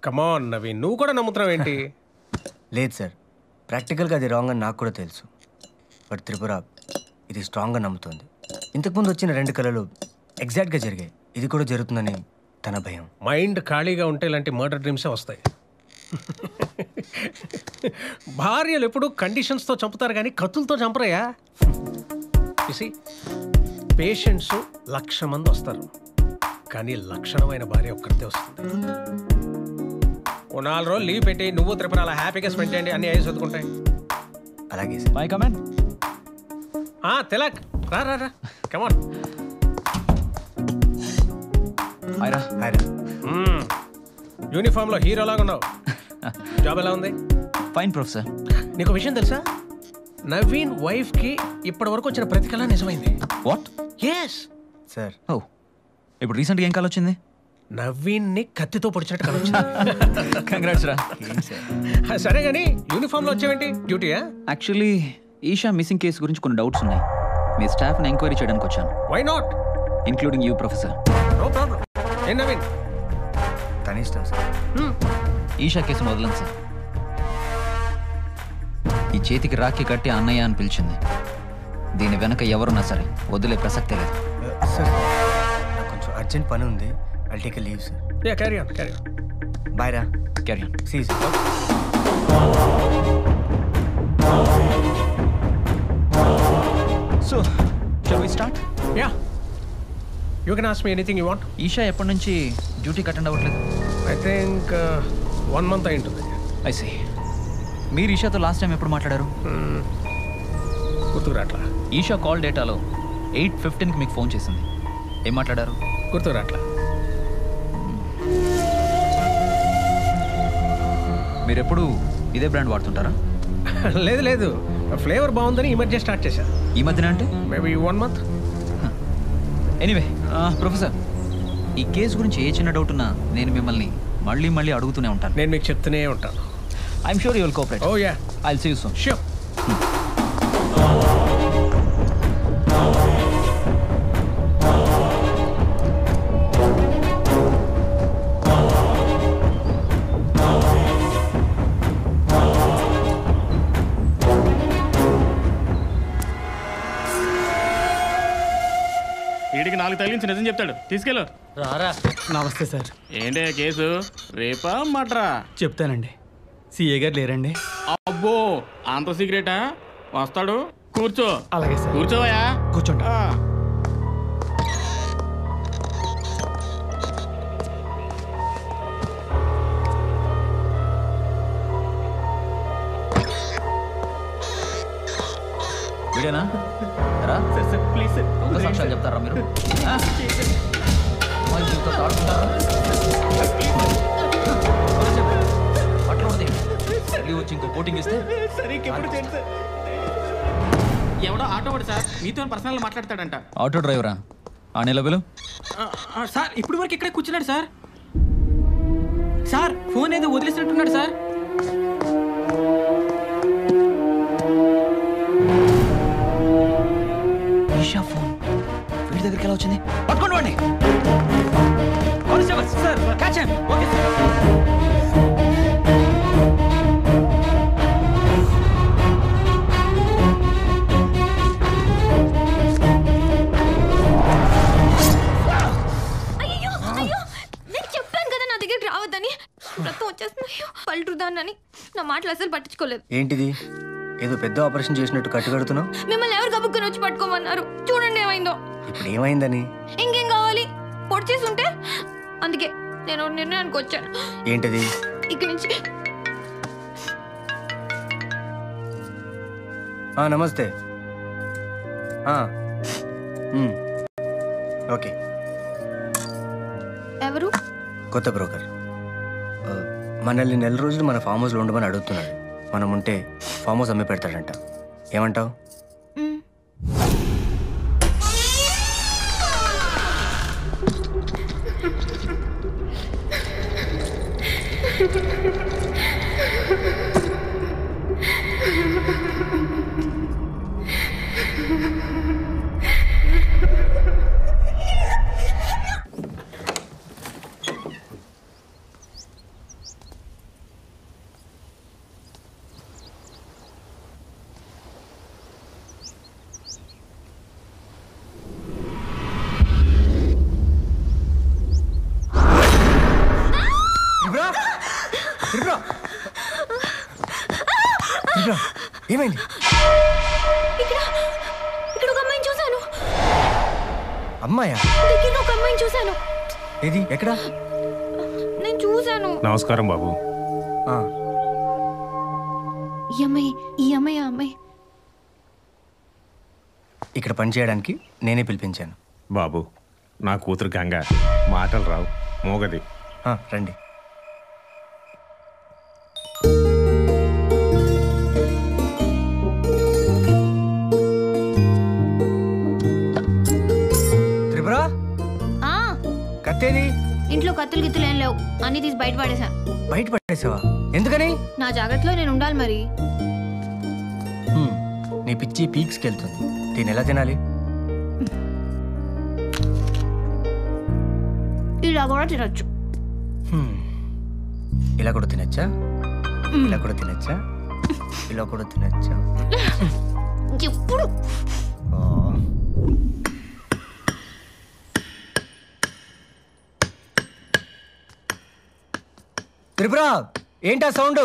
కమాన్ నవీన్, నువ్వు కూడా నమ్ముతున్నావు ఏంటి? లేదు సార్, ప్రాక్టికల్గా అది రాంగ్ అని నాకు కూడా తెలుసు. బట్ త్రిపుర ఇది స్ట్రాంగ్గా నమ్ముతుంది. ఇంతకుముందు వచ్చిన 2 కళలు ఎగ్జాక్ట్గా జరిగాయి. ఇది కూడా జరుగుతుందని తన భయం. మైండ్ ఖాళీగా ఉంటే ఇలాంటి మర్డర్ డ్రీమ్సే వస్తాయి. భార్యలు ఎప్పుడు కండిషన్స్తో చంపుతారు కానీ కత్తులతో చంపరయ్యా. పేషెంట్స్ 1,00,000 మంది వస్తారు, కానీ లక్షణమైన భార్య ఒక్కరితే వస్తుంది. ఓ 4 రోజులు లీవ్ పెట్టి నువ్వు త్రిపుర అలా హ్యాపీగా స్పెండ్ చేయండి, అన్ని అయ్యి చదువుకుంటాయి. అలాగే సార్. My comment. తిలక్ రా రా రా, కమాన్. హాయ్రా. యూనిఫామ్లో హీరోలాగా ఉన్నావు. జాబ్ ఎలా ఉంది? Fine professor. నీకు విషయం తెలుసా, నవీన్ వైఫ్కి ఇప్పటి వరకు వచ్చిన ప్రతి కళ నిజమైంది. వాట్? Yes sir. ఓ, ఇప్పుడు రీసెంట్గా ఏం కాల్ వచ్చింది? నవీన్ని కత్తితో పొడిచినట్టు కళ వచ్చింది. కంగ్రాట్స్ రా. సరే కానీ యూనిఫామ్లో వచ్చావేంటి? డ్యూటీయా? యాక్చువల్లీ ఈషా మిస్సింగ్ కేసు గురించి కొన్ని డౌట్స్ ఉన్నాయి. మీ స్టాఫ్ని ఎంక్వైరీ చేయడానికి వచ్చాను. Why not, including you professor. No problem. ఏం నవీన్? తన ఇష్టం సార్. ఈషా కేసును వదలను సార్. ఈ చేతికి రాఖీ కట్టి అన్నయ్య అని పిలిచింది. దీని వెనక ఎవరున్నా సరే వదిలే ప్రసక్తే లేదు. సార్ నాకు కొంచెం అర్జెంట్ పని ఉంది. I'll take a leave sir. Yeah, carry on, carry on. Bye రా. Carry on. See sir. So shall we start? Yeah, you can ask me anything you want. Isha ఎప్పటి నుంచి డ్యూటీకి అటెండ్ అవ్వట్లేదు? ఐ థింక్ 1 month అయి ఉంటుంది. I see. మీరు ఈషాతో last time ఎప్పుడు మాట్లాడారు? గుర్తుకురాట్లా. ఈషా కాల్ డేటాలో 8:15కి మీకు ఫోన్ చేసింది. ఏం మాట్లాడారు? గుర్తుకురాట్లా. మీరు ఎప్పుడు ఇదే బ్రాండ్ వాడుతుంటారా? లేదు లేదు, ఫ్లేవర్ బాగుందని ఈ మధ్య స్టార్ట్ చేశా. ఈ మధ్యన అంటే మేబీ 1 month. ఎనీవే ప్రొఫెసర్, ఈ కేసు గురించి ఏ చిన్న డౌట్ ఉన్నా నేను మిమ్మల్ని మళ్ళీ మళ్ళీ అడుగుతూనే ఉంటాను. నేను మీకు చెప్తూనే ఉంటాను. I'm sure you will cooperate. Oh yeah, I will see you soon. Sure. వీడికి 4 తగిలించి నిజం చెప్తాడు, తీసుకెళ్ళు. రారా. నమస్తే సార్. ఏంటే కేసు? రేపా మట్రా? చెప్తానండి. సిఏ గారు లేరండి? అబ్బో, అంత సీక్రెటా? వస్తాడు, కూర్చో. అలాగే సార్. కూర్చోవయా. కూర్చోండి. వీడేనా? రా. Sir please sir. దొంగ సాక్ష్యాలు చెప్తారా మీరు? వచ్చి ఇంకో కోటింగ్ ఇస్తే ఎవడో ఆటో వాడు సార్, మీతో పర్సనల్ మాట్లాడతాడంట. ఆటో డ్రైవరా? ఆ నిలబెలు. సార్ ఇప్పుడు వరకు ఇక్కడే కూర్చున్నాడు సార్. సార్ ఫోన్ ఏదో వదిలేసినట్టున్నాడు సార్. ఈషా ఫోన్ వీడి దగ్గరికి ఎలా వచ్చింది? పట్టుకోండి వాడిని. Sir catch him. Okay sir. పల్టుదాన్ని నా మాటలు అసలు పట్టించుకోలేదు. ఏంటిది? ఏదో పెద్ద ఆపరేషన్ చేసినట్టు కట్టుకడుతున్నావు. మిమ్మల్ని ఎవరు గబుక్కుని వచ్చి పట్టుకోమన్నారు? చూడండి ఏమైందో. ఇప్పుడు ఏమైందని? ఇంకేం కావాలి? పొడి చేసి ఉంటే. అందుకే నేను నిర్ణయానికి వచ్చాను. ఏంటిది? ఇక్కడి నుంచి. నమస్తే. ఓకే. ఎవరు? కొత్త బ్రోకర్. మనల్ని 4 రోజులు మన ఫామ్ హౌస్లో ఉండమని అడుగుతున్నాడు. మనం ఉంటే ఫామ్ హౌస్ అమ్మి పెడతాడంట. ఏమంటావు? ఏమైంది? ఇక్కడ ఇక్కడ ఒక అమ్మాయిని చూశాను. అమ్మాయా? దగ్గర ఒక అమ్మాయిని చూశాను. ఏది? ఎక్కడ? నేను చూశాను. నమస్కారం బాబు. ఈ అమ్మాయి ఆ అమ్మాయి ఇక్కడ పని చేయడానికి నేనే పిలిపించాను. బాబు, నా కూతురు గంగ, మాటలు రావు, మోగది. రండి. త్రిపుర, కత్తేది? ఇంట్లో కత్తులు గిత్తులు ఏం లేవు, అన్ని తీసి బయట పడేశాను. బయట పడేసావా? ఎందుకని? నా జాగ్రత్తలో నేను ఉండాలి మరి. నీ పిచ్చి పీక్స్కి వెళ్తుంది. దీన్ని ఎలా తినాలి? ఇలా కూడా తినొచ్చు. ఇలా కూడా తినచ్చా? ఇలా కూడా తినచ్చా? ఇలా కూడా తినచ్చా? ఎప్పుడు త్రిపుర, ఏంటా సౌండ్?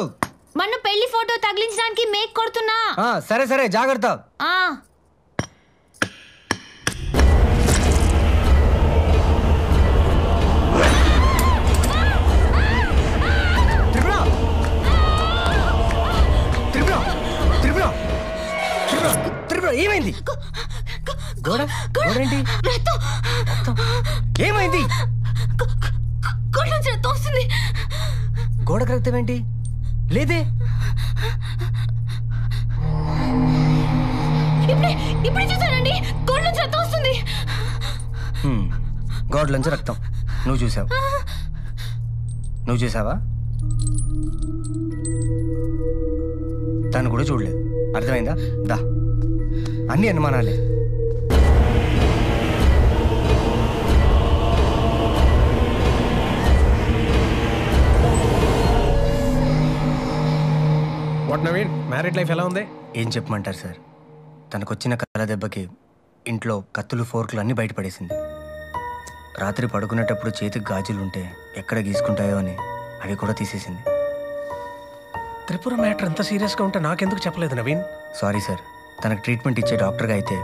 మన పెళ్లి ఫోటో తగిలించడానికి మేక్ కొడుతున్నా. సరే సరే, జాగ్రత్త. త్రిపుర, త్రిపుర, త్రిపుర, త్రిపుర, ఏమైంది? గోడ గోడేంటి? ఏమైంది? గోడకు రక్తం ఏంటి? లేదే. ఇప్పుడు చూసానండి, గోడ నుంచి రక్తం వస్తుంది. గోడలోంచి రక్తం నువ్వు చూసావు? నువ్వు చూసావా? తను కూడా చూడలేదు. అర్థమైందా? దా, అన్ని అనుమానాలే. వాట్ నవీన్, మ్యారీడ్ లైఫ్ ఎలా ఉంది? ఏం చెప్పమంటారు సార్, తనకొచ్చిన కళ్ళ దెబ్బకి ఇంట్లో కత్తులు ఫోర్కులు అన్నీ బయటపడేసింది. రాత్రి పడుకునేటప్పుడు చేతికి గాజులుంటే ఎక్కడ గీసుకుంటాయో అని అవి కూడా తీసేసింది. త్రిపుర మ్యాటర్ అంత సీరియస్గా ఉంటే నాకెందుకు చెప్పలేదు నవీన్? సారీ సార్, తనకు ట్రీట్మెంట్ ఇచ్చే డాక్టర్గా అయితే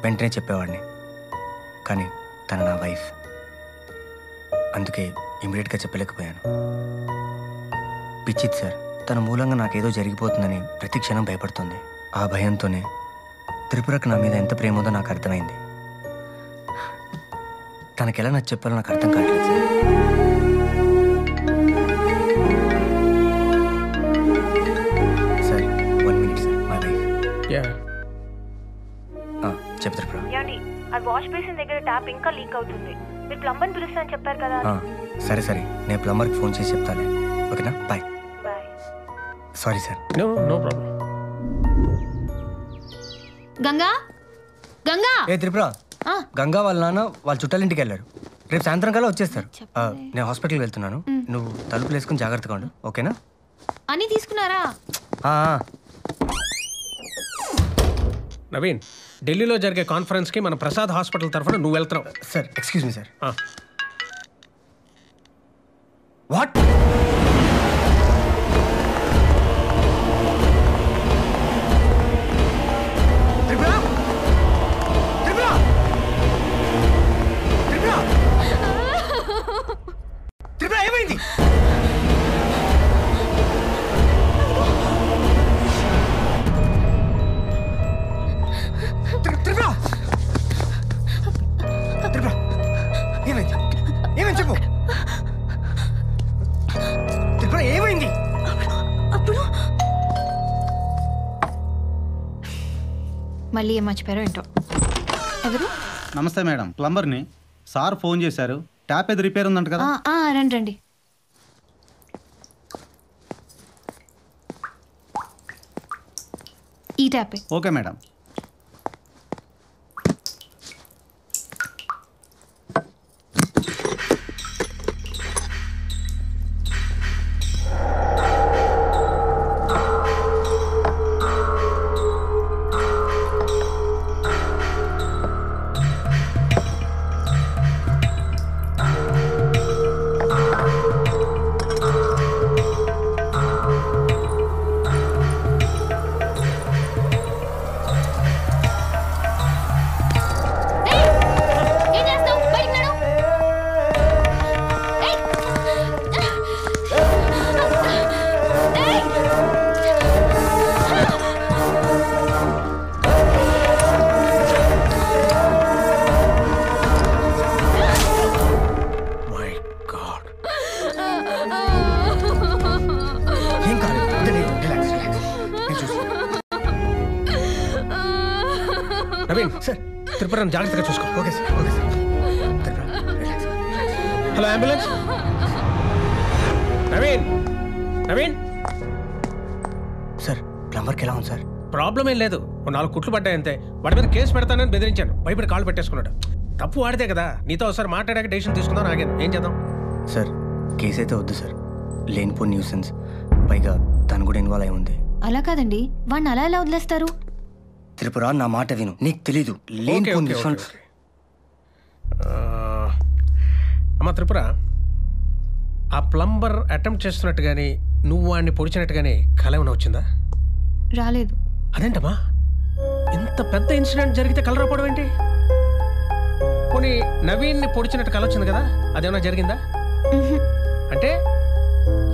వెంటనే చెప్పేవాడిని. కానీ తన నా వైఫ్, అందుకే ఇమీడియట్గా చెప్పలేకపోయాను. పిచ్చిత్ సార్, తన మూలంగా నాకేదో జరిగిపోతుందని ప్రతి క్షణం భయపడుతుంది. ఆ భయంతోనే త్రిపురకు నా మీద ఎంత ప్రేమ ఉందో నాకు అర్థమైంది. తనకెలా నచ్చి చెప్పాలో నాకు అర్థం కావట్లేదు sir. Sir, 1 minute sir, my wife. చెప్పు త్రిపుర. ఆ వాష్ బేసిన్ దగ్గర ట్యాప్ ఇంకా లీక్ అవుతుంది. మీరు ప్లంబర్ పిలుస్తానని చెప్పారు కదా. సరే సరే, నేను ప్లంబర్కి ఫోన్ చేసి చెప్తాలే. ఓకేనా? Bye. Sorry sir. No problem. Ganga, Ganga. ఏ త్రిపుర, గంగా వాళ్ళ నాన్న వాళ్ళ చుట్టాలింటికి వెళ్ళారు. రేపు సాయంత్రం కల్లా వచ్చేస్తారు. నేను హాస్పిటల్కి వెళ్తున్నాను. నువ్వు తలుపులు వేసుకుని జాగ్రత్తగా ఉండు, ఓకేనా? అన్నీ తీసుకున్నారా? నవీన్, ఢిల్లీలో జరిగే కాన్ఫరెన్స్కి మన ప్రసాద్ హాస్పిటల్ తరఫున నువ్వు వెళ్తున్నావు. Sir, excuse me sir. What? ఏమైంది? ఏమైంది చెప్పు. త్రిపుర, ఏమైంది? అప్పుడు మళ్ళీ ఏం మర్చిపోయారో ఏంటో. ఎవరు? నమస్తే మేడం, ప్లంబర్ని. సార్ ఫోన్ చేశారు, ట్యాప్ ఏది రిపేర్ ఉందంట కదా. రండి రండి. ఈ ట్యాపే. Okay madam. నవీన్ సార్ త్రిపురను జాగ్రత్తగా చూసుకో. Okay sir, okay sir. Hello ambulance. Naveen, Naveen sir ప్లంబర్కి ఎలా ఉంది సార్? ప్రాబ్లం ఏం లేదు. 4 కుట్లు పడ్డాయి అంతే. వాడి మీద కేసు పెడతానని బెదిరించాను. భయపడి కాళ్ళు పెట్టేసుకున్నాడు. తప్పు వాడితే కదా. నీతో ఒకసారి మాట్లాడాక డెసిషన్ తీసుకుందాం ఆగాను. ఏం చేద్దాం సార్? కేసు అయితే వద్దు సార్, లేనిపోని న్యూసెన్స్. పైగా తను కూడా ఇన్వాల్వ్ అయి ఉంది. అలా కాదండి, వాడిని అలా ఎలా వదిలేస్తారు? త్రిపుర నా మాట విను, నీకు తెలీదు. లేనిపోని న్యూసెన్స్. అమ్మ త్రిపుర, ఆ ప్లంబర్ అటెంప్ట్ చేస్తున్నట్టు కానీ నువ్వు వాడిని పొడిచినట్టు కానీ కల ఏమైనా వచ్చిందా? రాలేదు. అదేంటమ్మా, ఇంత పెద్ద ఇన్సిడెంట్ జరిగితే కల రావడం ఏంటి? పోనీ నవీన్ని పొడిచినట్టు కల వచ్చింది కదా, అదేమైనా జరిగిందా? అంటే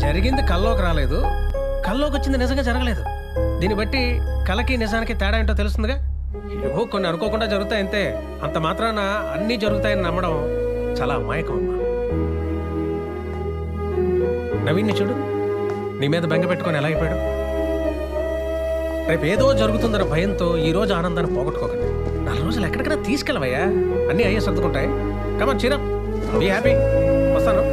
జరిగింది కల్లోకి రాలేదు, కల్లోకి వచ్చింది నిజంగా జరగలేదు. దీన్ని బట్టి కలకి నిజానికి తేడా ఏంటో తెలుస్తుందిగా. ఏవో కొన్ని అనుకోకుండా జరుగుతాయి అంతే. అంత మాత్రాన అన్నీ జరుగుతాయని నమ్మడం చాలా అమాయకం అమ్మా. నవీన్ని చూడు, నీ మీద బెంగ పెట్టుకొని ఎలా అయిపోయాడు. రేపు ఏదో జరుగుతుందన్న భయంతో ఈ రోజు ఆనందాన్ని పోగొట్టుకోకండి. 4 రోజులు ఎక్కడికైనా తీసుకెళ్ళవయ్యా, అన్నీ అయ్యే సర్దుకుంటాయి. కమాన్ చీరప్, బీ హ్యాపీ. వస్తాను.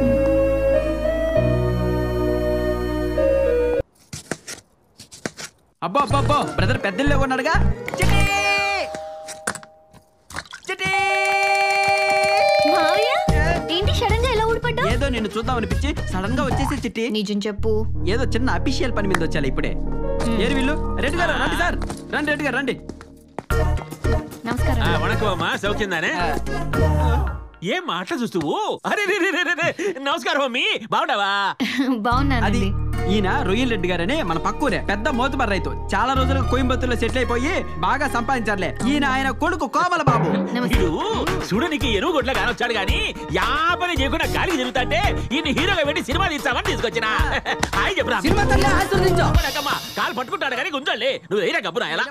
అబ్బో అబ్బో అబ్బో, బ్రదర్ పెద్దల్లో ఉన్నాడుగా. ఏంటి సడన్ గా ఎలా ఊడిపడ్డా? ఏదో నిన్ను చూద్దాం అనిపించి సడన్ గా వచ్చేసి చిట్టి. నిజం చెప్పు. ఏదో చిన్న అఫీషియల్ పని మీద వచ్చాలి ఇప్పుడే. ఏరు వీళ్ళు? రెడ్డి గారు రండి సార్, రండి రెడ్డి గారు రండి. నమస్కారం. వణకం అమ్మా, సౌఖ్యందానే? ఏం మాటలు చూస్తువు? అరే నమస్కారం అమ్మి, బాగుండవా? బాగున్నాను. అది ఈయన రొయ్యల్ రెడ్డి గారని మన పక్కూరే పెద్ద మోతుబర్ రైతు. చాలా రోజులుగా కోయంబత్తూరులో సెటిల్ అయిపోయి బాగా సంపాదించారులే. ఈయన ఆయన కొడుకు కోమల బాబు. చూడనికి ఎరువు గొడ్ల కానొచ్చాడు గాని యాపని చేయకుండా గాలికి తిరుగుతాంటే ఈయన హీరోగా పెట్టి సినిమా తీస్తామని తీసుకొచ్చిన. హాయ్ చెప్పరా, కాలు పట్టుకుంటాడు కానీ గుంజలే. నువ్వు ఏరా గబ్బురా ఎలా?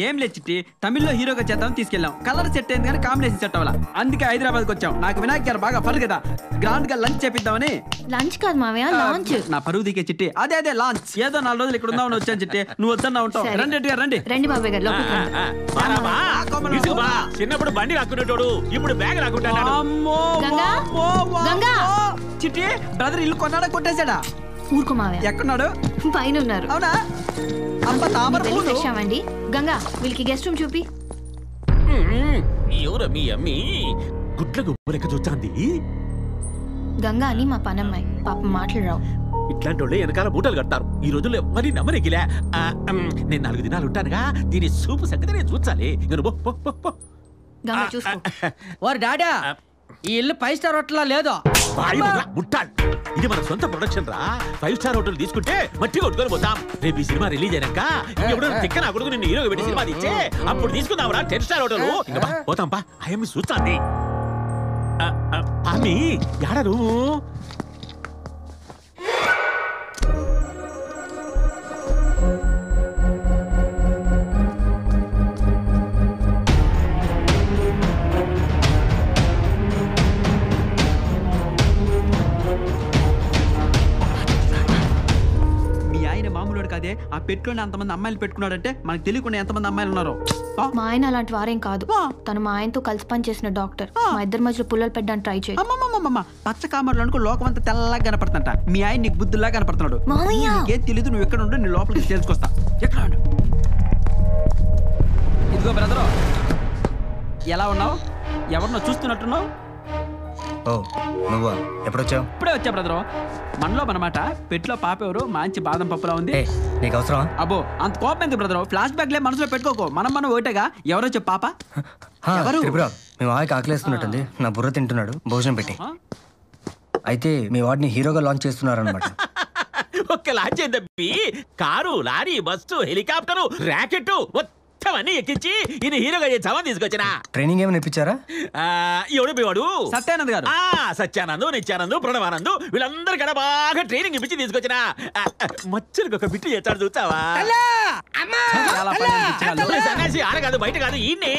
ఏం లేదు చిట్టి, తమిళ్లో హీరోగా చేద్దాం తీసుకెళ్ళాం. కలర్ సెట్ అయింది కానీ కాంబినేషన్ సెట్ అవ్వాల. అందుకే హైదరాబాద్కి వచ్చాం. నాకు వినాయక్ గారు బాగా ఫర్ కదా, గ్రాండ్ గా లంచ్ చేపిద్దామని. లంచ్ కాదు మావయ్య, లాంచ్. నా పరువు దిగే చిట్టి. అదే అదే లాంచ్. ఏదో 4 రోజులు ఇక్కడ ఉందామని వచ్చాను చిట్టి. నువ్వు వద్దన్నా ఉంటావు. రండి రెడ్డి గారు రండి. రండి బాబాయ్ గారు లోపలికి రండి. చిన్నప్పుడు బండి రాకునేటోడు ఇప్పుడు బ్యాగ్ రాకుంటాడు. గంగా, గంగా. చిట్టి బ్రదర్ ఇల్లు కొన్నాడా కొట్టేశాడా? ఊరుకో మావయ్య. ఎక్కడున్నాడు? పైన ఉన్నారు. అవునా? ఫ్రెష్ అవ్వండి. గంగా, వీళ్ళకి గెస్ట్ రూమ్ చూపి. ఎవరు మీ అమ్మి గుడ్ల గుబ్బు లెక్క చూస్తాంది? గంగా అని మా పనమ్మాయి. పాపం మాటలు రావు. ఇట్లాంటి వాళ్ళే వెనకాల మూటలు కడతారు. ఈ రోజుల్లో మరి నమ్మరెగిలే. నేను 4 దినాలు ఉంటానుగా, దీని సూపు సంగతి నేను చూచాలి. గంగా చూసుకో. వారు డాడా, ఈ ఇల్లు 5 స్టార్ హోటల్ లేదో. ఇది మన సొంత ప్రొడక్షన్ రా. 5 స్టార్ హోటల్ తీసుకుంటే మట్టి కొట్టుకొని పోతాం. రేపు ఈ సినిమా రిలీజ్ అయినాక ఎవడో తిక్క నా కొడుకు నిన్ను హీరోగా పెట్టి సినిమా తీచ్చే అప్పుడు తీసుకుందాం రా 10 స్టార్ హోటల్. ఇంకా పోతాం పా. అయ్యమ్మి చూస్తాంది. అమ్మి యాడ నువ్వు? కాదే, ఆ పెట్టులోనే అంతమంది అమ్మాయిలు పెట్టుకున్నాడంటే మనకు తెలియకుండా ఎంతమంది అమ్మాయిలు ఉన్నారో. మా ఆయన అలాంటి వారేం కాదు. తను మా ఆయనతో కలిసి పని చేసిన డాక్టర్. మా ఇద్దరి మధ్యలో పుల్లలు పెట్టడానికి ట్రై చేయి. పచ్చ కామర్లు అనుకో లోకం అంతా తెల్లగా కనపడుతుంట. మీ ఆయన నీకు బుద్ధుల్లా కనపడుతున్నాడు. ఏం తెలీదు, నువ్వు ఎక్కడ ఉండు, నీ లోపలికి తెలుసుకొస్తా. ఎక్కడ ఉండు? ఇదిగో బ్రదరు, ఎలా ఉన్నావు? ఎవరినో చూస్తున్నట్టున్నావు. ఓ నువ్వా? ఎప్పుడొచ్చావు? ఇప్పుడే వచ్చా బ్రదరు. మనలో మనమాట. పెట్టులో పాప ఎవరు? మంచి బాదం పప్పులా ఉంది. నీకు అవసరమా? అబ్బో అంత కోపం ఎందుకు బ్రదరు? ఫ్లాష్ బ్యాక్ లే మనసులో పెట్టుకోకు. మనం ఒకటేగా. ఎవరో చెప్పు పాప. మీ వాడికి ఆకలేస్తున్నట్టుంది. నా బుర్ర తింటున్నాడు, భోజనం పెట్టి. అయితే మీ వాడిని హీరోగా లాంచ్ చేస్తున్నారనమాట. ఒక్క లాంచ్ ఏందబ్బి? Car, lorry, bus, helicopter, rocket అన్నీ ఎక్కించి ఈయన హీరోగా చేసామని తీసుకొచ్చినా. ట్రైనింగ్ ఏమైనా ఇప్పించారా? ఎవడు వాడు? సత్యానంద్ గారు. సత్యానంద్, నిత్యానంద్, ప్రణవానంద్ వీళ్ళందరి కడ బాగా ట్రైనింగ్ ఇప్పించి తీసుకొచ్చినా. మచ్చలకు ఒక బిట్టు చేస్తాడు చూస్తావా? సన్యాసి ఆడ కాదు, బయట కాదు, ఈయన్ని.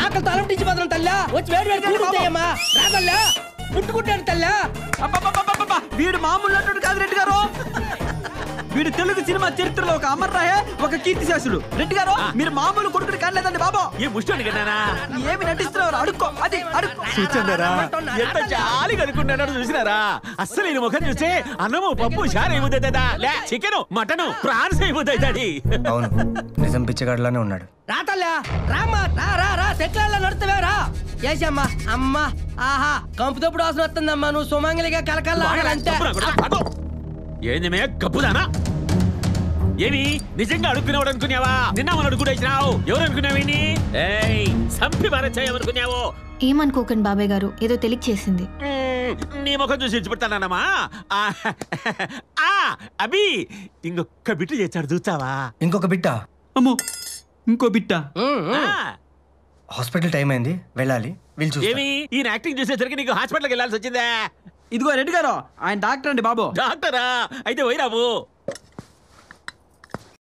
ఆకలి తలంటించి బదులు తల్లా వచ్చి వేడి వేడి కూడుతాయమ్మా. రాదల్లా ముట్టుకుంటాడు తల్లా. వీడు మామూలు అంటుడు కాదు రెడ్డి గారు. వీడు తెలుగు సినిమా చరిత్రలో ఒక అమర్రాయే, ఒక కీర్తి శాస్త్రుడు. రెడ్డి గారు మీరు మామూలు కొడుకుని కానలేదండి బాబు. ఏ ముష్టోని కన్నానా ఏమి నటిస్తున్నారు? అడుక్కో, అది అడుక్కో. చూచండారా ఎంత జాలి కనుక్కున్నాడో చూసినారా? అస్సలు ఈ ముఖం చూస్తే అన్నము పప్పు చారు అయిపోతుందా, లే చికెన్ మటన్ ప్రాన్స్ అయిపోతాయి. అవును, నిజం పిచ్చగాడిలానే ఉన్నాడు. రా తల్లా, రామ్మా, రా రా రా, సెట్ల నడుస్తావే రా. ఏసమ్మా, అమ్మా, ఆహా, కంపుతప్పుడు వాసన వస్తుందమ్మా. నువ్వు సుమంగలిగా కలకల్లా అంతే. ఏంది గప్పుదానా? ఏమి నిజంగా అడుక్కునేవాడు అనుకున్నావా? నిన్న మనం అడుగుడేసినావు. ఎవరు అనుకున్నావేంటి? సంపి భారత్ ఏమనుకోకండి బాబాయ్ గారు, ఏదో తెలియక చేసింది. నీ ముఖం చూసి ఇచ్చిపెడతానమ్మా. అభి ఇంకొక బిట్టు చేశాడు చూచావా? ఇంకొక బిట్ట? అమ్మో, ఇంకో బిట్ట. హాస్పిటల్ టైం అయింది, వెళ్ళాలి. వీళ్ళు చూస్తారు. ఏమి ఈయన యాక్టింగ్ చూసేసరికి నీకు హాస్పిటల్కి వెళ్ళాల్సి వచ్చిందా? ఇదిగో రెడ్డి గారు, ఆయన డాక్టర్ అండి బాబు. డాక్టరా? అయితే పోయిరాబు.